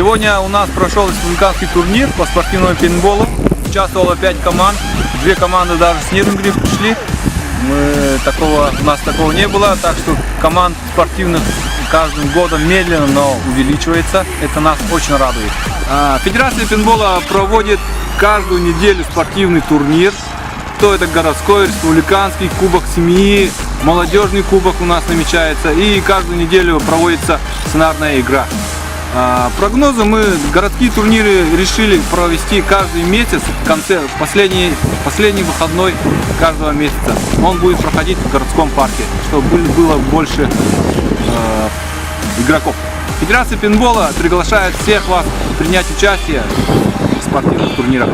Сегодня у нас прошел республиканский турнир по спортивному пейнтболу. Участвовало 5 команд. 2 команды даже с Ниденгриф пришли. У нас такого не было, так что команд спортивных каждым годом медленно, но увеличивается. Это нас очень радует. Федерация пейнтбола проводит каждую неделю спортивный турнир. То это городской, республиканский, кубок семьи, молодежный кубок у нас намечается. И каждую неделю проводится сценарная игра. Прогнозы мы городские турниры решили провести каждый месяц, в конце последний выходной каждого месяца. Он будет проходить в городском парке, чтобы было больше игроков. Федерация пейнтбола приглашает всех вас принять участие в спортивных турнирах.